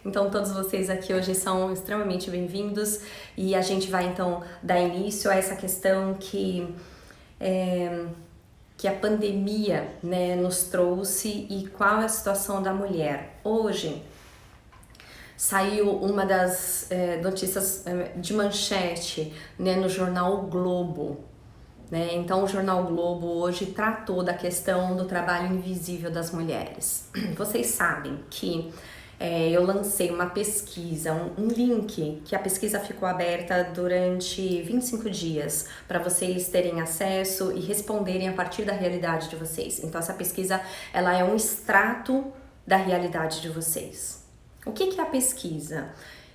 Então todos vocês aqui hoje são extremamente bem-vindos e a gente vai então dar início a essa questão que a pandemia, né, nos trouxe e qual é a situação da mulher. Hoje saiu uma das notícias de manchete, né, no jornal O Globo. Né? Então o jornal o Globo hoje tratou da questão do trabalho invisível das mulheres. Vocês sabem que eu lancei uma pesquisa, um link, que a pesquisa ficou aberta durante 25 dias para vocês terem acesso e responderem a partir da realidade de vocês. Então essa pesquisa ela é um extrato da realidade de vocês. O que é a pesquisa?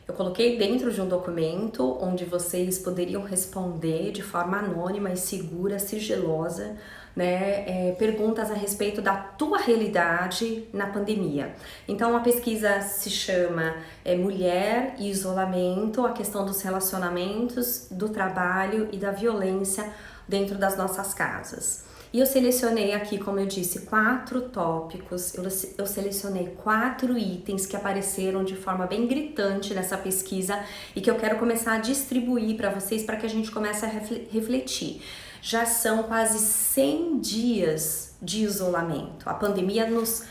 Eu coloquei dentro de um documento onde vocês poderiam responder de forma anônima e segura, sigilosa, né, perguntas a respeito da tua realidade na pandemia. Então a pesquisa se chama Mulher e Isolamento, a questão dos relacionamentos, do trabalho e da violência dentro das nossas casas. E eu selecionei aqui, como eu disse, 4 tópicos, eu selecionei 4 itens que apareceram de forma bem gritante nessa pesquisa e que eu quero começar a distribuir para vocês para que a gente comece a refletir. Já são quase 100 dias de isolamento. A pandemia nos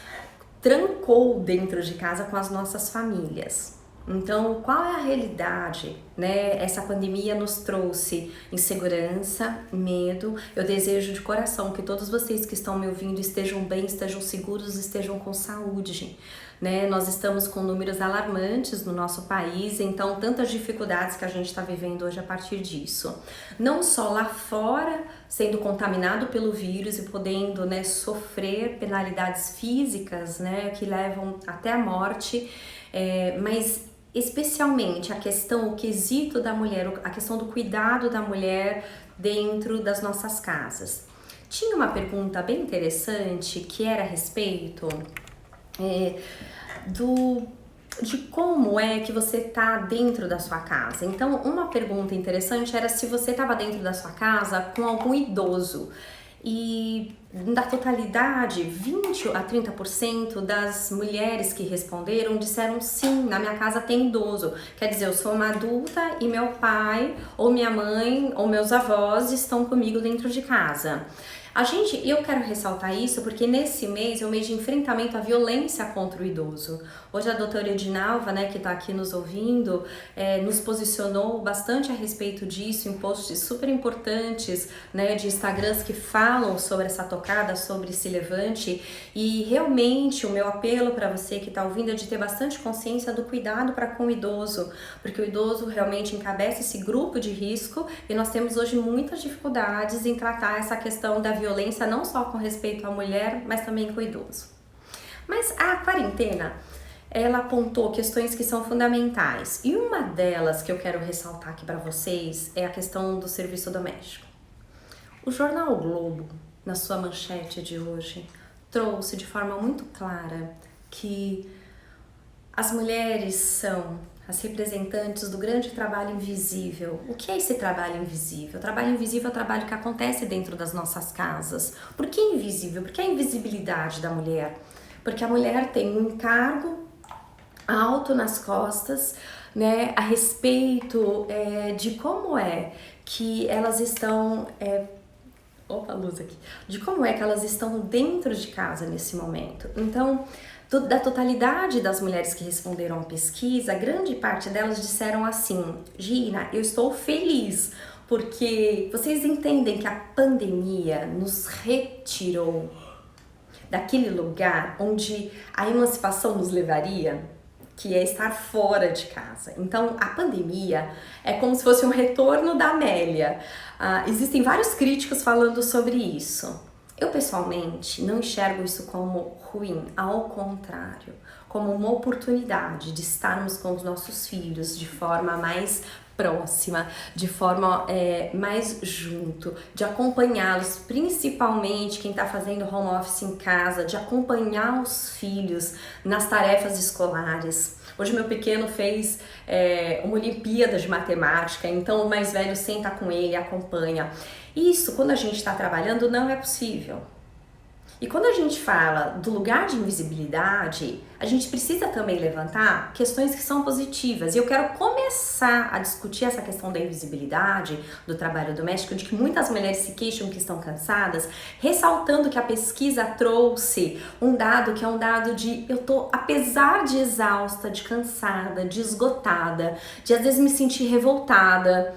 trancou dentro de casa com as nossas famílias. Então, qual é a realidade, né? Essa pandemia nos trouxe insegurança, medo. Eu desejo de coração que todos vocês que estão me ouvindo estejam bem, estejam seguros, estejam com saúde, né? Nós estamos com números alarmantes no nosso país, então tantas dificuldades que a gente está vivendo hoje a partir disso. Não só lá fora, sendo contaminado pelo vírus e podendo, né, sofrer penalidades físicas, né, que levam até a morte, mas especialmente a questão, o quesito da mulher, a questão do cuidado da mulher dentro das nossas casas. Tinha uma pergunta bem interessante que era a respeito de como é que você tá dentro da sua casa. Então, uma pergunta interessante era se você estava dentro da sua casa com algum idoso. E da totalidade, 20 a 30% das mulheres que responderam disseram sim, na minha casa tem idoso. Quer dizer, eu sou uma adulta e meu pai, ou minha mãe, ou meus avós estão comigo dentro de casa. Eu quero ressaltar isso porque nesse mês é o mês de enfrentamento à violência contra o idoso. Hoje a doutora Edinalva, né, que está aqui nos ouvindo, nos posicionou bastante a respeito disso em posts super importantes, né, de Instagrams que falam sobre essa tocada, sobre esse levante. E realmente o meu apelo para você que está ouvindo é de ter bastante consciência do cuidado para com o idoso, porque o idoso realmente encabeça esse grupo de risco e nós temos hoje muitas dificuldades em tratar essa questão da violência não só com respeito à mulher, mas também com o idoso. Mas a quarentena, ela apontou questões que são fundamentais. E uma delas que eu quero ressaltar aqui para vocês é a questão do serviço doméstico. O jornal o Globo, na sua manchete de hoje, trouxe de forma muito clara que as mulheres são as representantes do grande trabalho invisível. O que é esse trabalho invisível? O trabalho invisível é o trabalho que acontece dentro das nossas casas. Por que invisível? Por que a invisibilidade da mulher? Porque a mulher tem um encargo alto nas costas, né, a respeito de como é que elas estão... de como é que elas estão dentro de casa nesse momento. Então, da totalidade das mulheres que responderam à pesquisa, grande parte delas disseram assim: Gina, eu estou feliz, porque vocês entendem que a pandemia nos retirou daquele lugar onde a emancipação nos levaria, que é estar fora de casa. Então, a pandemia é como se fosse um retorno da Amélia. Existem vários críticos falando sobre isso. Eu, pessoalmente, não enxergo isso como ruim, ao contrário, como uma oportunidade de estarmos com os nossos filhos de forma mais próxima, de forma mais junto, de acompanhá-los, principalmente quem está fazendo home office em casa, de acompanhar os filhos nas tarefas escolares. Hoje meu pequeno fez uma Olimpíada de Matemática, então o mais velho senta com ele, acompanha. Isso, quando a gente está trabalhando, não é possível. E quando a gente fala do lugar de invisibilidade, a gente precisa também levantar questões que são positivas. E eu quero começar a discutir essa questão da invisibilidade do trabalho doméstico, de que muitas mulheres se queixam que estão cansadas, ressaltando que a pesquisa trouxe um dado que é um dado de eu tô, apesar de exausta, de cansada, de esgotada, de às vezes me sentir revoltada,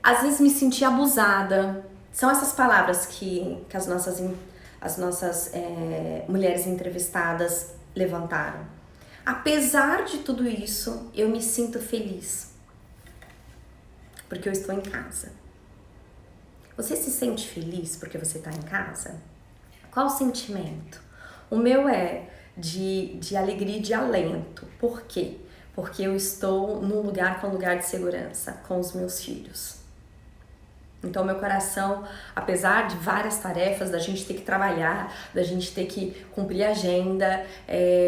às vezes me sentir abusada. São essas palavras que as nossas mulheres entrevistadas levantaram. Apesar de tudo isso, eu me sinto feliz, porque eu estou em casa. Você se sente feliz porque você está em casa? Qual o sentimento? O meu é de alegria e de alento. Por quê? Porque eu estou num lugar com um lugar de segurança, com os meus filhos. Então, meu coração, apesar de várias tarefas, da gente ter que trabalhar, da gente ter que cumprir a agenda,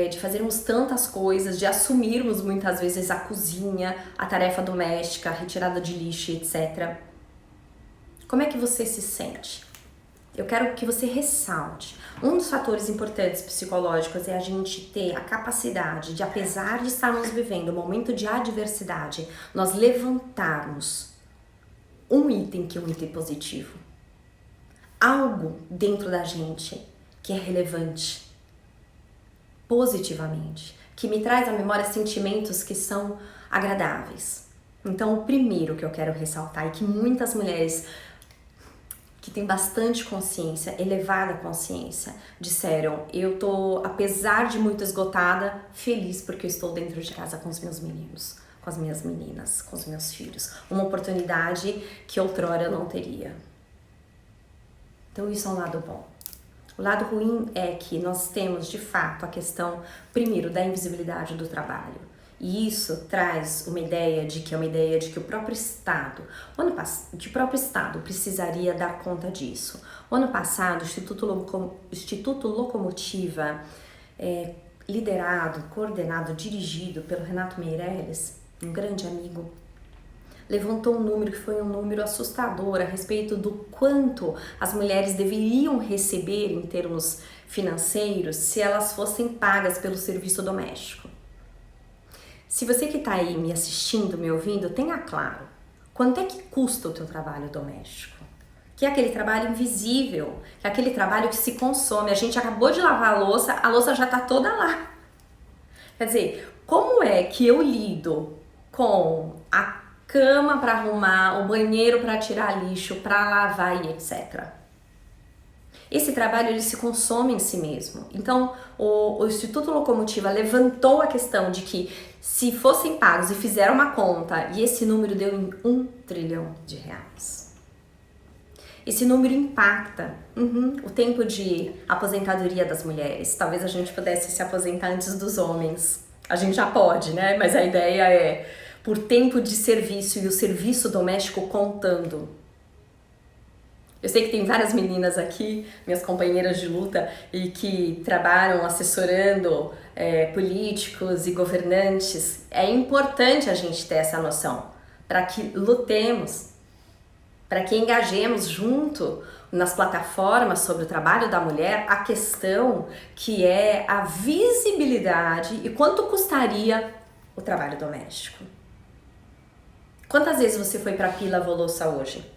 de fazermos tantas coisas, de assumirmos muitas vezes a cozinha, a tarefa doméstica, a retirada de lixo, etc. Como é que você se sente? Eu quero que você ressalte. Um dos fatores importantes psicológicos é a gente ter a capacidade de, apesar de estarmos vivendo um momento de adversidade, nós levantarmos um item que é um item positivo. Algo dentro da gente que é relevante, positivamente, que me traz à memória sentimentos que são agradáveis. Então, o primeiro que eu quero ressaltar é que muitas mulheres que têm bastante consciência, elevada consciência, disseram: eu tô, apesar de muito esgotada, feliz porque eu estou dentro de casa com os meus meninos, com as minhas meninas, com os meus filhos. Uma oportunidade que outrora eu não teria. Então isso é um lado bom. O lado ruim é que nós temos, de fato, a questão, primeiro, da invisibilidade do trabalho. E isso traz uma ideia de que o próprio Estado, que o próprio Estado precisaria dar conta disso. O ano passado, o Instituto Locomotiva, liderado, coordenado, dirigido pelo Renato Meirelles, um grande amigo, levantou um número que foi um número assustador a respeito do quanto as mulheres deveriam receber em termos financeiros se elas fossem pagas pelo serviço doméstico. Se você que está aí me assistindo, me ouvindo, tenha claro, quanto é que custa o teu trabalho doméstico? Que é aquele trabalho invisível, que é aquele trabalho que se consome. A gente acabou de lavar a louça já está toda lá. Quer dizer, como é que eu lido com a cama para arrumar, o banheiro para tirar lixo, para lavar e etc. Esse trabalho ele se consome em si mesmo. Então, o Instituto Locomotiva levantou a questão de que se fossem pagos e fizeram uma conta, e esse número deu em R$1 trilhão. Esse número impacta o tempo de aposentadoria das mulheres. Talvez a gente pudesse se aposentar antes dos homens. A gente já pode, né? Mas a ideia é por tempo de serviço e o serviço doméstico contando. Eu sei que tem várias meninas aqui, minhas companheiras de luta, e que trabalham assessorando políticos e governantes. É importante a gente ter essa noção, para que lutemos, para que engajemos junto nas plataformas sobre o trabalho da mulher a questão que é a visibilidade e quanto custaria o trabalho doméstico. Quantas vezes você foi para a pia e lavou louça hoje?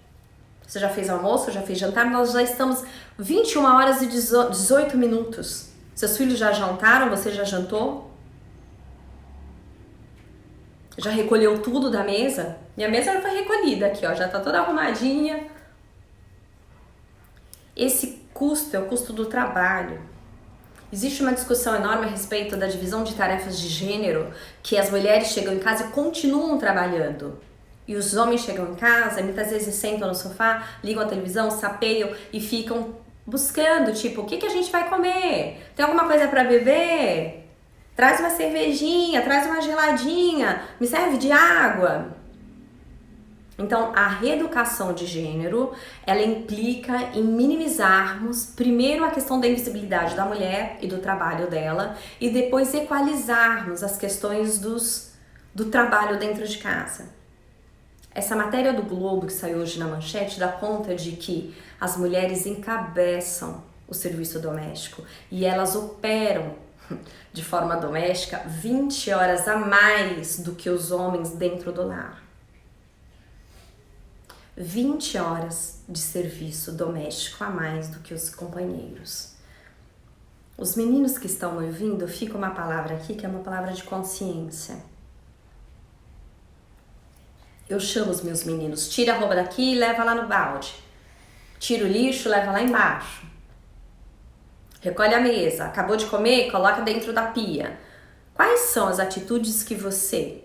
Você já fez almoço, já fez jantar? Nós já estamos 21 horas e 18 minutos. Seus filhos já jantaram? Você já jantou? Já recolheu tudo da mesa? Minha mesa já foi recolhida aqui, ó, já tá toda arrumadinha. Esse custo é o custo do trabalho. Existe uma discussão enorme a respeito da divisão de tarefas de gênero, que as mulheres chegam em casa e continuam trabalhando. E os homens chegam em casa e muitas vezes sentam no sofá, ligam a televisão, sapeiam e ficam buscando, tipo, o que a gente vai comer? Tem alguma coisa para beber? Traz uma cervejinha, traz uma geladinha, me serve de água. Então, a reeducação de gênero, ela implica em minimizarmos, primeiro, a questão da invisibilidade da mulher e do trabalho dela, e depois equalizarmos as questões do trabalho dentro de casa. Essa matéria do Globo que saiu hoje na manchete dá conta de que as mulheres encabeçam o serviço doméstico e elas operam de forma doméstica 20 horas a mais do que os homens dentro do lar. 20 horas de serviço doméstico a mais do que os companheiros. Os meninos que estão me ouvindo, fica uma palavra aqui que é uma palavra de consciência. Eu chamo os meus meninos, tira a roupa daqui e leva lá no balde. Tira o lixo, leva lá embaixo. Recolhe a mesa, acabou de comer, coloca dentro da pia. Quais são as atitudes que você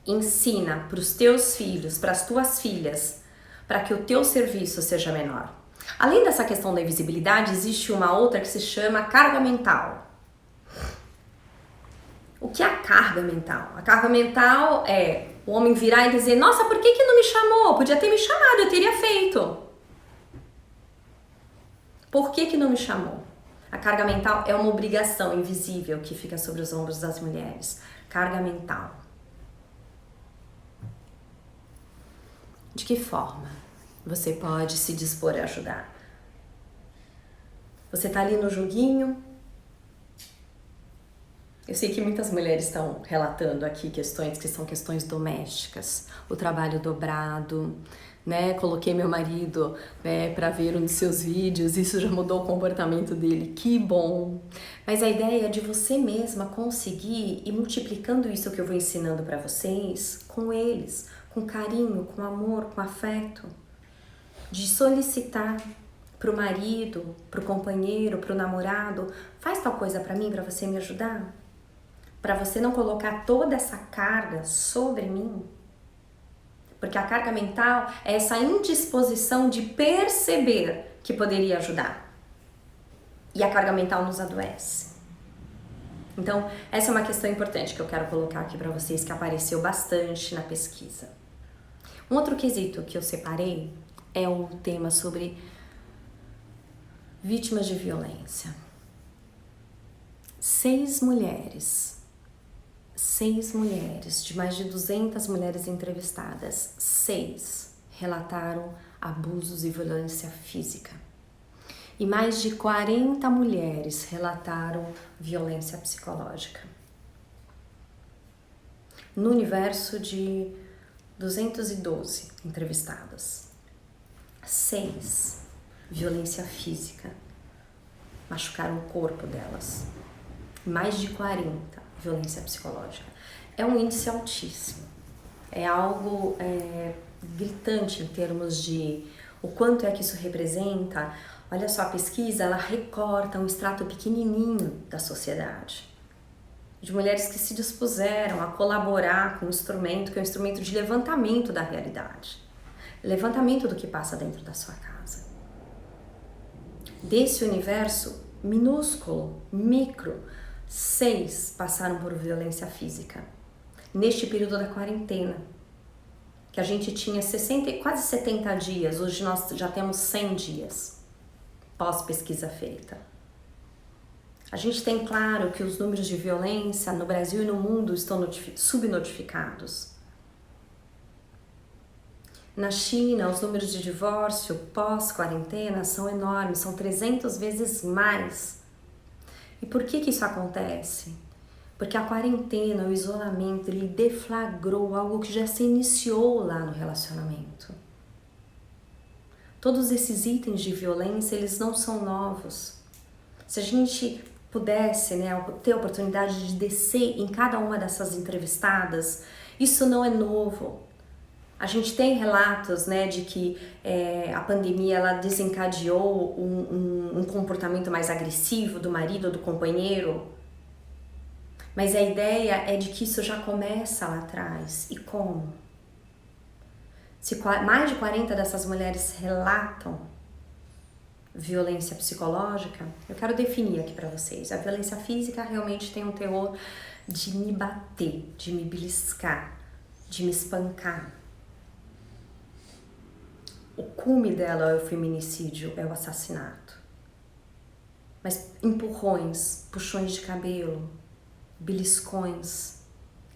ensina para os teus filhos, para as tuas filhas, para que o teu serviço seja menor? Além dessa questão da invisibilidade, existe uma outra que se chama carga mental. O que é a carga mental? A carga mental é o homem virar e dizer: nossa, por que não me chamou? Podia ter me chamado, eu teria feito. Por que não me chamou? A carga mental é uma obrigação invisível que fica sobre os ombros das mulheres. Carga mental. De que forma você pode se dispor a ajudar? Você tá ali no joguinho. Eu sei que muitas mulheres estão relatando aqui questões que são questões domésticas, o trabalho dobrado, né? Coloquei meu marido, né, para ver um dos seus vídeos, isso já mudou o comportamento dele, que bom! Mas a ideia é de você mesma conseguir ir multiplicando isso que eu vou ensinando para vocês com eles, com carinho, com amor, com afeto, de solicitar pro marido, pro companheiro, pro namorado: faz tal coisa para mim, para você me ajudar? Para você não colocar toda essa carga sobre mim. Porque a carga mental é essa indisposição de perceber que poderia ajudar. E a carga mental nos adoece. Então, essa é uma questão importante que eu quero colocar aqui para vocês, que apareceu bastante na pesquisa. Um outro quesito que eu separei é o tema sobre vítimas de violência. 6 mulheres, de mais de 200 mulheres entrevistadas, 6 relataram abusos e violência física. E mais de 40 mulheres relataram violência psicológica. No universo de 212 entrevistadas, 6 violência física, machucaram o corpo delas. Mais de 40 violência psicológica. É um índice altíssimo. É algo gritante em termos de o quanto é que isso representa. Olha só, a pesquisa, ela recorta um extrato pequenininho da sociedade. De mulheres que se dispuseram a colaborar com um instrumento, que é um instrumento de levantamento da realidade. Levantamento do que passa dentro da sua casa. Desse universo minúsculo, micro, 6 passaram por violência física. Neste período da quarentena, que a gente tinha quase 70 dias, hoje nós já temos 100 dias pós-pesquisa feita. A gente tem claro que os números de violência no Brasil e no mundo estão subnotificados. Na China, os números de divórcio pós-quarentena são enormes, são 300 vezes mais. E por que isso acontece? Porque a quarentena, o isolamento, ele deflagrou algo que já se iniciou lá no relacionamento. Todos esses itens de violência, eles não são novos. Se a gente pudesse, né, ter a oportunidade de descer em cada uma dessas entrevistadas, isso não é novo. A gente tem relatos, né, de que a pandemia ela desencadeou um comportamento mais agressivo do marido ou do companheiro, mas a ideia é de que isso já começa lá atrás. E como? Se mais de 40 dessas mulheres relatam violência psicológica, eu quero definir aqui para vocês. A violência física realmente tem um teor de me bater, de me beliscar, de me espancar. O cume dela é o feminicídio, é o assassinato. Mas empurrões, puxões de cabelo, beliscões,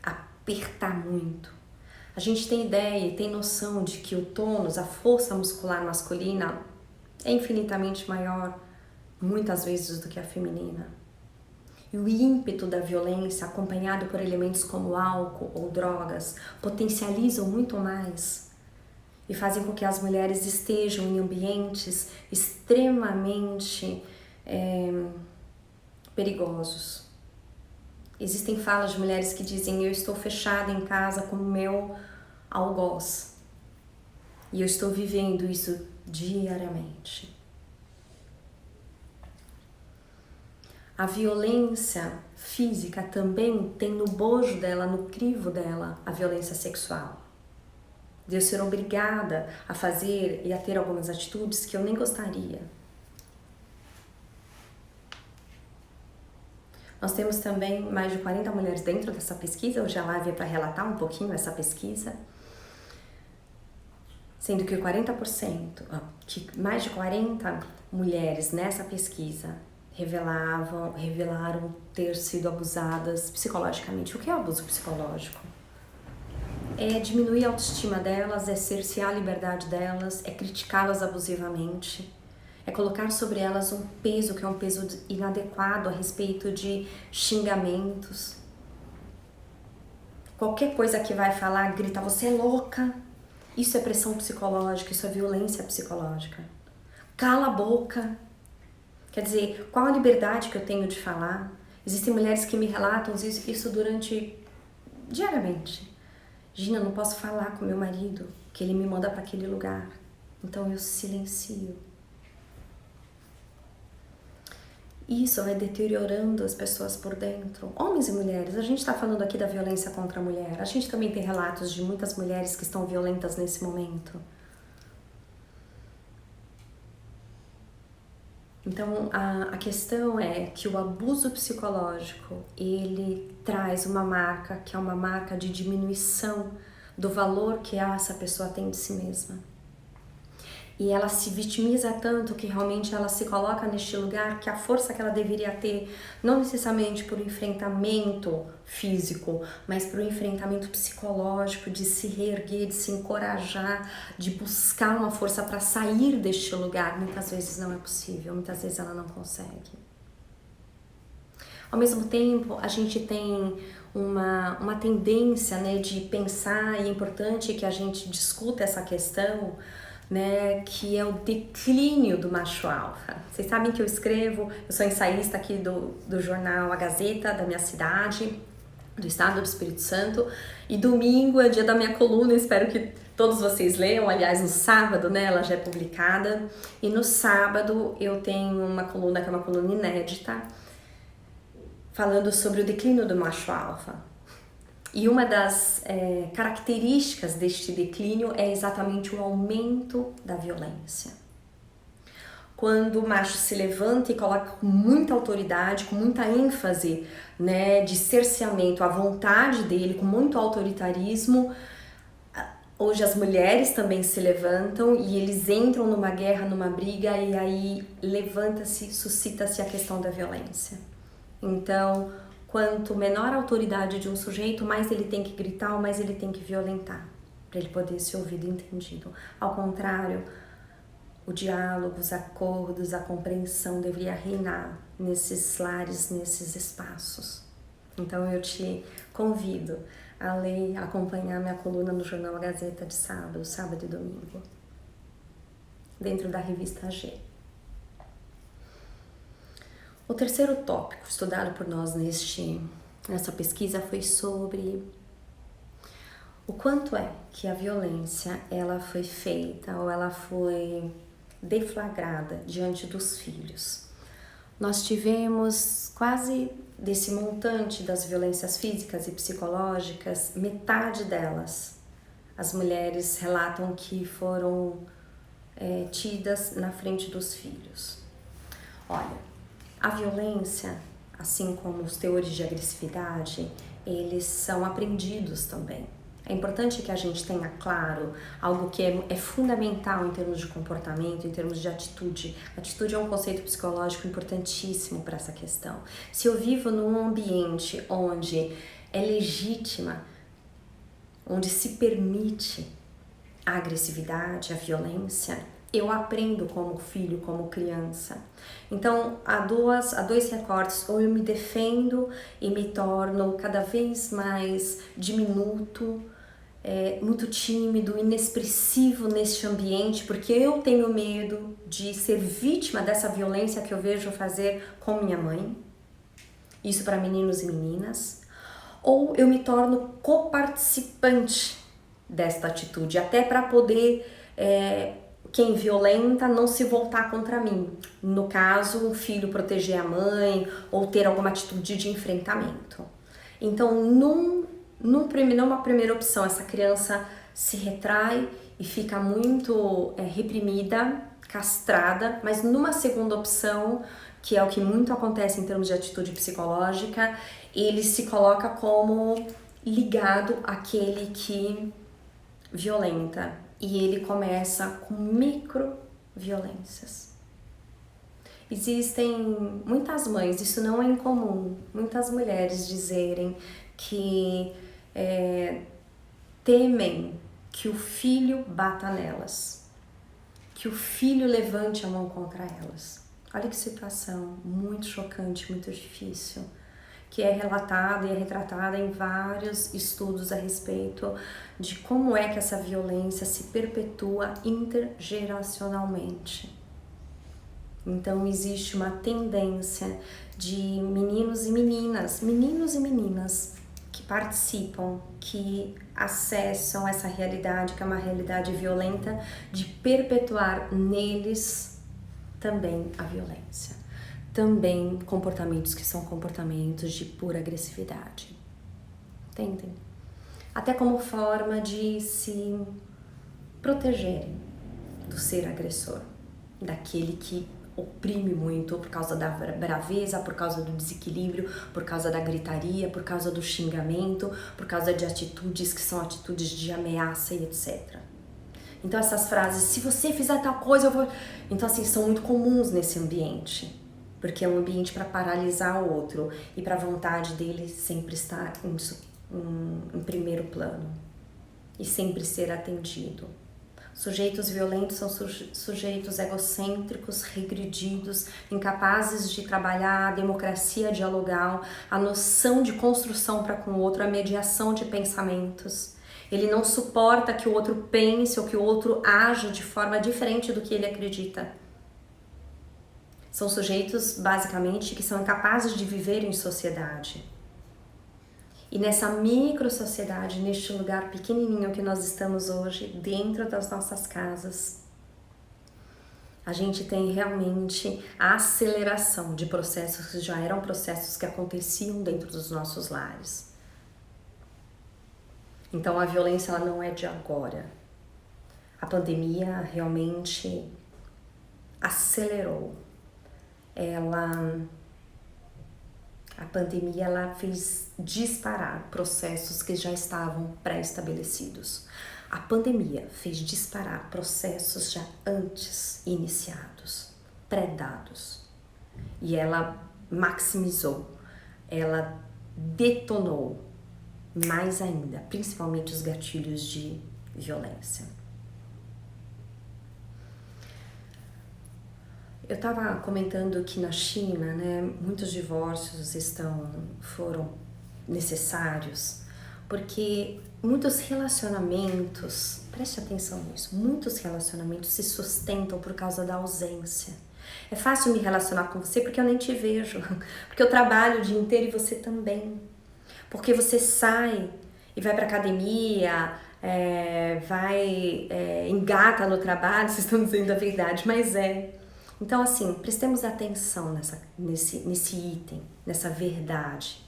apertar muito. A gente tem ideia e tem noção de que o tônus, a força muscular masculina é infinitamente maior muitas vezes, do que a feminina. E o ímpeto da violência, acompanhado por elementos como álcool ou drogas, potencializam muito mais e fazem com que as mulheres estejam em ambientes extremamente perigosos. Existem falas de mulheres que dizem: eu estou fechada em casa com o meu algoz e eu estou vivendo isso diariamente. A violência física também tem no bojo dela, no crivo dela, a violência sexual. De eu ser obrigada a fazer e a ter algumas atitudes que eu nem gostaria. Nós temos também mais de 40 mulheres dentro dessa pesquisa. Hoje a live é para relatar um pouquinho essa pesquisa. Sendo que 40%, mais de 40 mulheres nessa pesquisa revelaram ter sido abusadas psicologicamente. O que é abuso psicológico? É diminuir a autoestima delas, é cercear a liberdade delas, é criticá-las abusivamente, é colocar sobre elas um peso que é um peso inadequado a respeito de xingamentos. Qualquer coisa que vai falar, grita: você é louca. Isso é pressão psicológica, isso é violência psicológica. Cala a boca. Quer dizer, qual a liberdade que eu tenho de falar? Existem mulheres que me relatam isso diariamente. Gina, eu não posso falar com meu marido, que ele me manda para aquele lugar. Então eu silencio. Isso vai deteriorando as pessoas por dentro. Homens e mulheres, a gente está falando aqui da violência contra a mulher. A gente também tem relatos de muitas mulheres que estão violentas nesse momento. Então, a questão é que o abuso psicológico, ele traz uma marca que é uma marca de diminuição do valor que essa pessoa tem de si mesma. E ela se vitimiza tanto que realmente ela se coloca neste lugar que a força que ela deveria ter, não necessariamente por um enfrentamento físico, mas por um enfrentamento psicológico, de se reerguer, de se encorajar, de buscar uma força para sair deste lugar, muitas vezes não é possível, muitas vezes ela não consegue. Ao mesmo tempo, a gente tem uma tendência, né, de pensar, e é importante que a gente discuta essa questão, né, que é o declínio do macho alfa. Vocês sabem que eu sou ensaísta aqui do jornal A Gazeta, da minha cidade, do estado do Espírito Santo, e domingo é dia da minha coluna, espero que todos vocês leiam. Aliás, no sábado, né, ela já é publicada, e no sábado eu tenho uma coluna que é uma coluna inédita, falando sobre o declínio do macho alfa. E uma das características deste declínio é exatamente o aumento da violência. Quando o macho se levanta e coloca com muita autoridade, com muita ênfase, né, de cerceamento à vontade dele, com muito autoritarismo, hoje as mulheres também se levantam e eles entram numa guerra, numa briga, e aí suscita-se a questão da violência. Então, quanto menor a autoridade de um sujeito, mais ele tem que gritar, mais ele tem que violentar, para ele poder ser ouvido e entendido. Ao contrário, o diálogo, os acordos, a compreensão deveria reinar nesses lares, nesses espaços. Então eu te convido a ler, a acompanhar minha coluna no jornal A Gazeta de sábado e domingo, dentro da revista G. O terceiro tópico estudado por nós nessa pesquisa foi sobre o quanto é que a violência ela foi feita ou ela foi deflagrada diante dos filhos. Nós tivemos quase desse montante das violências físicas e psicológicas, metade delas, as mulheres relatam que foram tidas na frente dos filhos. Olha, a violência, assim como os teores de agressividade, eles são aprendidos também. É importante que a gente tenha claro algo que é fundamental em termos de comportamento, em termos de atitude. Atitude é um conceito psicológico importantíssimo para essa questão. Se eu vivo num ambiente onde é legítima, onde se permite a agressividade, a violência, eu aprendo como filho, como criança. Então, há dois recortes: ou eu me defendo e me torno cada vez mais diminuto, muito tímido, inexpressivo neste ambiente, porque eu tenho medo de ser vítima dessa violência que eu vejo fazer com minha mãe. Isso para meninos e meninas. Ou eu me torno coparticipante desta atitude, até para poder quem violenta não se voltar contra mim. No caso, o filho proteger a mãe ou ter alguma atitude de enfrentamento. Então, numa primeira opção, essa criança se retrai e fica muito reprimida, castrada, mas numa segunda opção, que é o que muito acontece em termos de atitude psicológica, ele se coloca como ligado àquele que violenta e ele começa com microviolências. Existem muitas mães, isso não é incomum, muitas mulheres dizerem que temem que o filho bata nelas, que o filho levante a mão contra elas. Olha que situação muito chocante, muito difícil, que é relatada e é retratada em vários estudos a respeito de como é que essa violência se perpetua intergeracionalmente. Então existe uma tendência de meninos e meninas que participam, que acessam essa realidade, que é uma realidade violenta, de perpetuar neles também a violência. Também comportamentos que são comportamentos de pura agressividade. Entendem? Até como forma de se protegerem do ser agressor, daquele que oprime muito por causa da braveza, por causa do desequilíbrio, por causa da gritaria, por causa do xingamento, por causa de atitudes que são atitudes de ameaça e etc. Então essas frases, se você fizer tal coisa, eu vou... Então assim, são muito comuns nesse ambiente, porque é um ambiente para paralisar o outro e para a vontade dele sempre estar em primeiro plano e sempre ser atendido. Sujeitos violentos são sujeitos egocêntricos, regredidos, incapazes de trabalhar a democracia dialogal, a noção de construção para com o outro, a mediação de pensamentos. Ele não suporta que o outro pense ou que o outro aja de forma diferente do que ele acredita. São sujeitos, basicamente, que são incapazes de viver em sociedade. E nessa micro-sociedade, neste lugar pequenininho que nós estamos hoje, dentro das nossas casas, a gente tem realmente a aceleração de processos que já eram processos que aconteciam dentro dos nossos lares. Então a violência ela não é de agora. A pandemia realmente acelerou. A pandemia ela fez disparar processos que já estavam pré-estabelecidos. A pandemia fez disparar processos já antes iniciados, pré-dados. E ela maximizou, ela detonou mais ainda, principalmente os gatilhos de violência. Eu estava comentando que na China, muitos divórcios foram necessários, porque muitos relacionamentos, preste atenção nisso, muitos relacionamentos se sustentam por causa da ausência. É fácil me relacionar com você porque eu nem te vejo, porque eu trabalho o dia inteiro e você também. Porque você sai e vai pra academia, engata no trabalho, vocês estão dizendo a verdade, mas é. Então, assim, prestemos atenção nesse item, nessa verdade.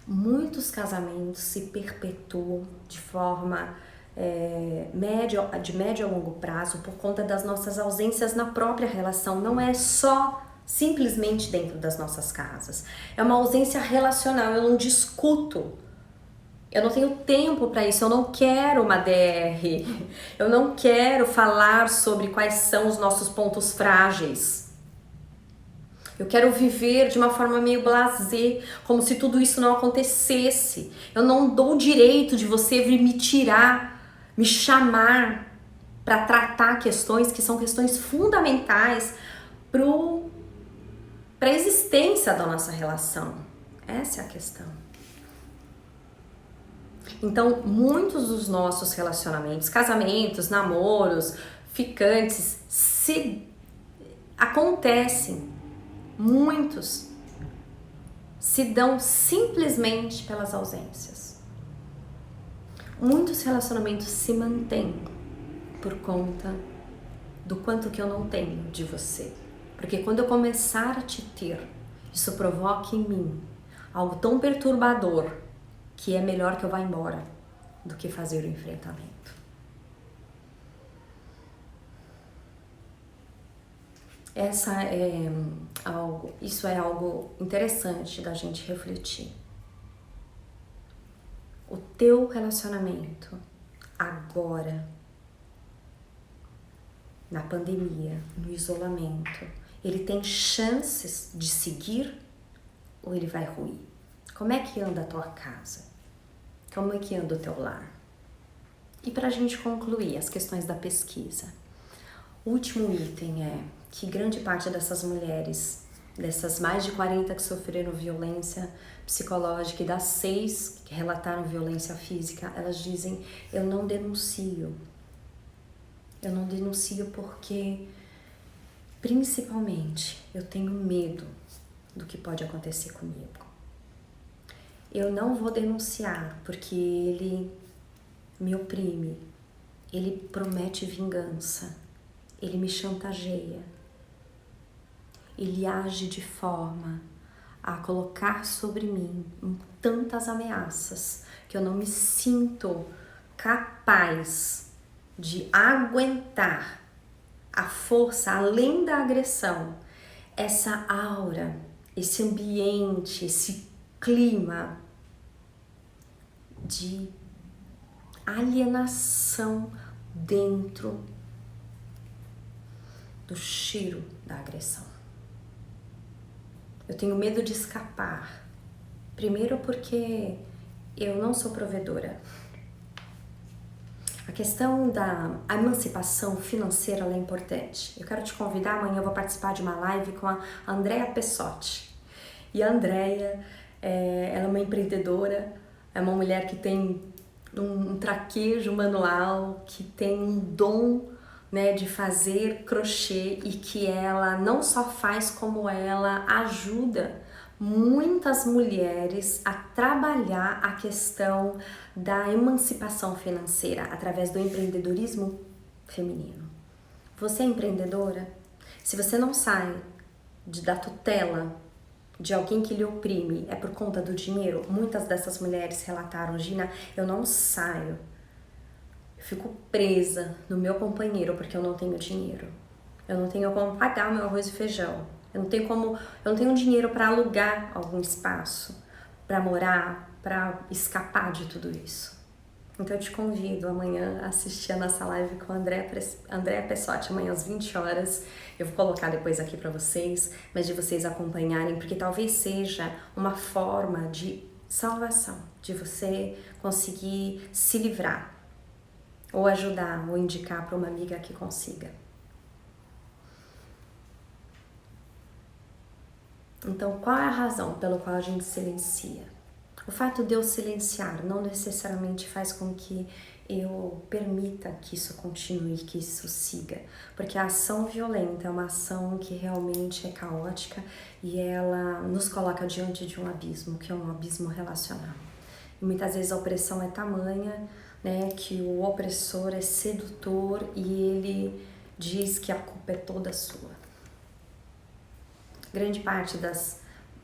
Muitos casamentos se perpetuam de forma de médio a longo prazo por conta das nossas ausências na própria relação. Não é só simplesmente dentro das nossas casas. É uma ausência relacional, eu não discuto. Eu não tenho tempo para isso, eu não quero uma DR, eu não quero falar sobre quais são os nossos pontos frágeis. Eu quero viver de uma forma meio blasé, como se tudo isso não acontecesse. Eu não dou o direito de você vir me tirar, me chamar para tratar questões que são questões fundamentais para a existência da nossa relação. Essa é a questão. Então, muitos dos nossos relacionamentos, casamentos, namoros, ficantes, acontecem, muitos se dão simplesmente pelas ausências. Muitos relacionamentos se mantêm por conta do quanto que eu não tenho de você. Porque quando eu começar a te ter, isso provoca em mim algo tão perturbador que é melhor que eu vá embora do que fazer o enfrentamento. Isso é algo interessante da gente refletir. O teu relacionamento agora, na pandemia, no isolamento, ele tem chances de seguir ou ele vai ruir? Como é que anda a tua casa? Como é que anda o teu lar? E para a gente concluir as questões da pesquisa, o último item é que grande parte dessas mulheres, dessas mais de 40 que sofreram violência psicológica e das 6 que relataram violência física, elas dizem: eu não denuncio. Eu não denuncio porque, principalmente, eu tenho medo do que pode acontecer comigo. Eu não vou denunciar porque ele me oprime, ele promete vingança, ele me chantageia, ele age de forma a colocar sobre mim tantas ameaças que eu não me sinto capaz de aguentar a força, além da agressão, essa aura, esse ambiente, esse clima de alienação dentro do cheiro da agressão. Eu tenho medo de escapar. Primeiro porque eu não sou provedora. A questão da emancipação financeira ela é importante. Eu quero te convidar, amanhã eu vou participar de uma live com a Andrea Pessotti. E a Andrea, ela é uma empreendedora, é uma mulher que tem um traquejo manual, que tem um dom, né, de fazer crochê e que ela não só faz, como ela ajuda muitas mulheres a trabalhar a questão da emancipação financeira através do empreendedorismo feminino. Você é empreendedora? Se você não sai da tutela de alguém que lhe oprime, é por conta do dinheiro? Muitas dessas mulheres relataram: Gina, eu não saio, eu fico presa no meu companheiro porque eu não tenho dinheiro. Eu não tenho como pagar o meu arroz e feijão. Eu não tenho dinheiro para alugar algum espaço, para morar, para escapar de tudo isso. Então eu te convido amanhã a assistir a nossa live com a Andrea Pessotti, amanhã às 20 horas. Eu vou colocar depois aqui para vocês, mas de vocês acompanharem, porque talvez seja uma forma de salvação, de você conseguir se livrar, ou ajudar, ou indicar para uma amiga que consiga. Então, qual é a razão pela qual a gente silencia? O fato de eu silenciar não necessariamente faz com que eu permita que isso continue, que isso siga. Porque a ação violenta é uma ação que realmente é caótica e ela nos coloca diante de um abismo, que é um abismo relacional. E muitas vezes a opressão é tamanha, né, que o opressor é sedutor e ele diz que a culpa é toda sua. Grande parte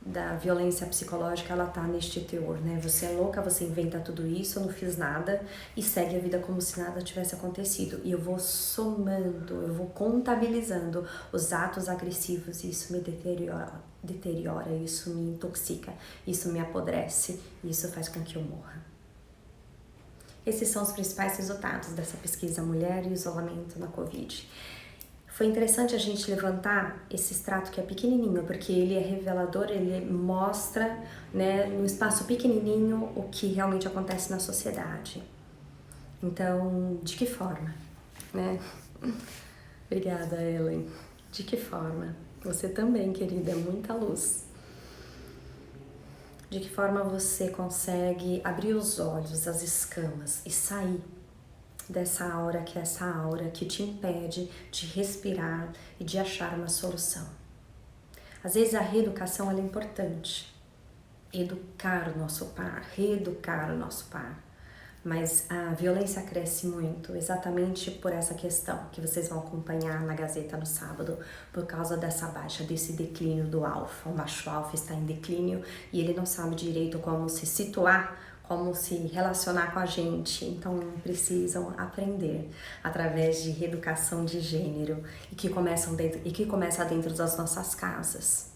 da violência psicológica, ela tá neste teor, né? Você é louca, você inventa tudo isso, eu não fiz nada e segue a vida como se nada tivesse acontecido. E eu vou somando, eu vou contabilizando os atos agressivos e isso me deteriora, isso me intoxica, isso me apodrece e isso faz com que eu morra. Esses são os principais resultados dessa pesquisa Mulher e Isolamento na Covid. Foi interessante a gente levantar esse extrato que é pequenininho, porque ele é revelador, ele mostra, né, num espaço pequenininho o que realmente acontece na sociedade. Então, de que forma? né? Obrigada, Ellen. De que forma? Você também, querida, é muita luz. De que forma você consegue abrir os olhos, as escamas e sair dessa aura que é essa aura que te impede de respirar e de achar uma solução? Às vezes a reeducação ela é importante. Educar o nosso par, reeducar o nosso par. Mas a violência cresce muito exatamente por essa questão que vocês vão acompanhar na Gazeta no sábado, por causa dessa baixa, desse declínio do alfa. O macho alfa está em declínio e ele não sabe direito como se situar, como se relacionar com a gente. Então precisam aprender através de reeducação de gênero e que começa dentro das nossas casas.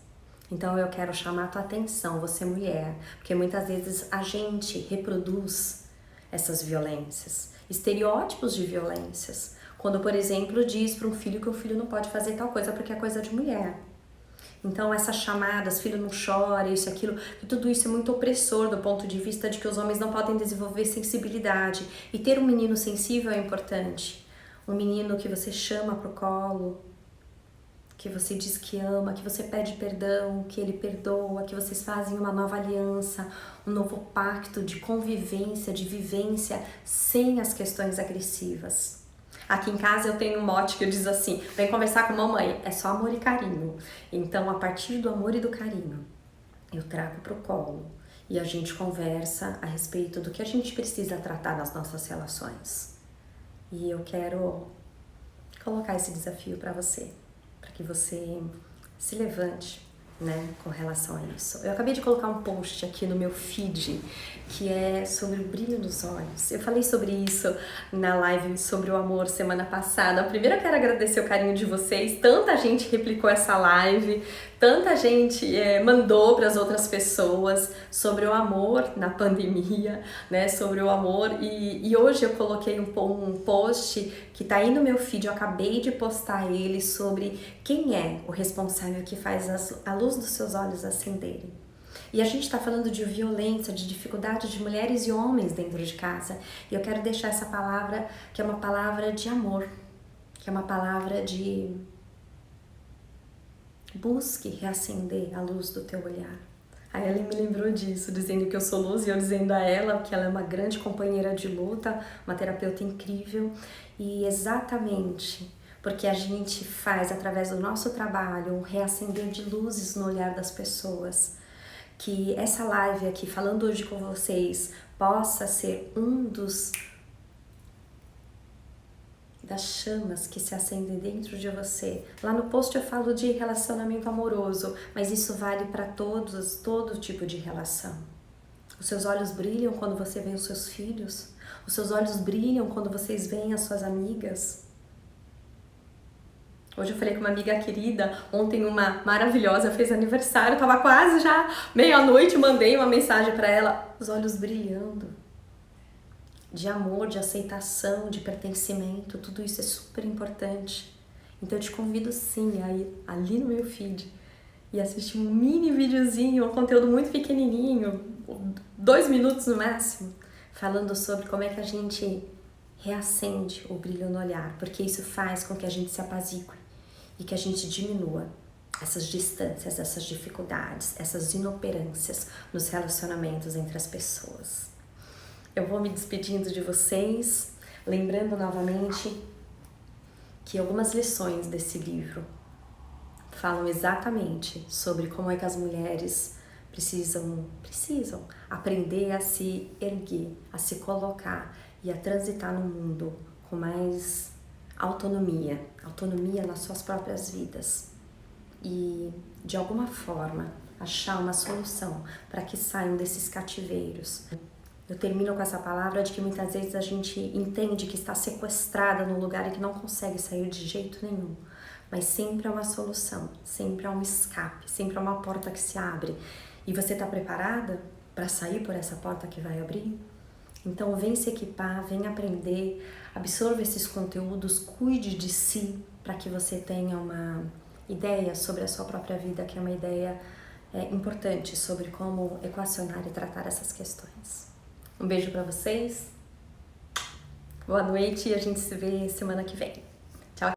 Então eu quero chamar a tua atenção, você mulher, porque muitas vezes a gente reproduz essas violências, estereótipos de violências. Quando, por exemplo, diz para um filho que o filho não pode fazer tal coisa porque é coisa de mulher. Então essas chamadas, filho não chora, isso e aquilo, que tudo isso é muito opressor do ponto de vista de que os homens não podem desenvolver sensibilidade. E ter um menino sensível é importante. Um menino que você chama pro colo, que você diz que ama, que você pede perdão, que ele perdoa, que vocês fazem uma nova aliança, um novo pacto de convivência, de vivência, sem as questões agressivas. Aqui em casa eu tenho um mote que diz assim: vem conversar com a mamãe, é só amor e carinho. Então, a partir do amor e do carinho, eu trago pro colo e a gente conversa a respeito do que a gente precisa tratar nas nossas relações. E eu quero colocar esse desafio para você, para que você se levante, né, com relação a isso. Eu acabei de colocar um post aqui no meu feed que é sobre o brilho nos olhos. Eu falei sobre isso na live sobre o amor semana passada. Primeiro eu quero agradecer o carinho de vocês. Tanta gente replicou essa live, tanta gente mandou para as outras pessoas sobre o amor na pandemia, né, sobre o amor. E hoje eu coloquei um post que tá aí no meu feed, eu acabei de postar ele, sobre quem é o responsável que faz a luz dos seus olhos acenderem. E a gente está falando de violência, de dificuldade de mulheres e homens dentro de casa. E eu quero deixar essa palavra, que é uma palavra de amor, que é uma palavra de busque reacender a luz do teu olhar. A Ellen me lembrou disso, dizendo que eu sou luz, e eu dizendo a ela que ela é uma grande companheira de luta, uma terapeuta incrível. E exatamente porque a gente faz, através do nosso trabalho, um reacender de luzes no olhar das pessoas, que essa live aqui, falando hoje com vocês, possa ser das chamas que se acendem dentro de você. Lá no post eu falo de relacionamento amoroso, mas isso vale para todo tipo de relação. Os seus olhos brilham quando você vê os seus filhos, os seus olhos brilham quando vocês veem as suas amigas. Hoje eu falei com uma amiga querida, ontem uma maravilhosa fez aniversário, tava quase já meia-noite, mandei uma mensagem para ela, os olhos brilhando, de amor, de aceitação, de pertencimento, tudo isso é super importante. Então eu te convido sim a ir ali no meu feed e assistir um mini videozinho, um conteúdo muito pequenininho, 2 minutos no máximo, falando sobre como é que a gente reacende o brilho no olhar, porque isso faz com que a gente se apazigue e que a gente diminua essas distâncias, essas dificuldades, essas inoperâncias nos relacionamentos entre as pessoas. Eu vou me despedindo de vocês, lembrando novamente que algumas lições desse livro falam exatamente sobre como é que as mulheres precisam aprender a se erguer, a se colocar e a transitar no mundo com mais autonomia nas suas próprias vidas e, de alguma forma, achar uma solução para que saiam desses cativeiros. Eu termino com essa palavra de que muitas vezes a gente entende que está sequestrada num lugar e que não consegue sair de jeito nenhum, mas sempre há uma solução, sempre há um escape, sempre há uma porta que se abre. E você está preparada para sair por essa porta que vai abrir? Então vem se equipar, vem aprender, absorva esses conteúdos, cuide de si para que você tenha uma ideia sobre a sua própria vida, que é uma ideia importante sobre como equacionar e tratar essas questões. Um beijo para vocês, Boa noite e a gente se vê semana que vem.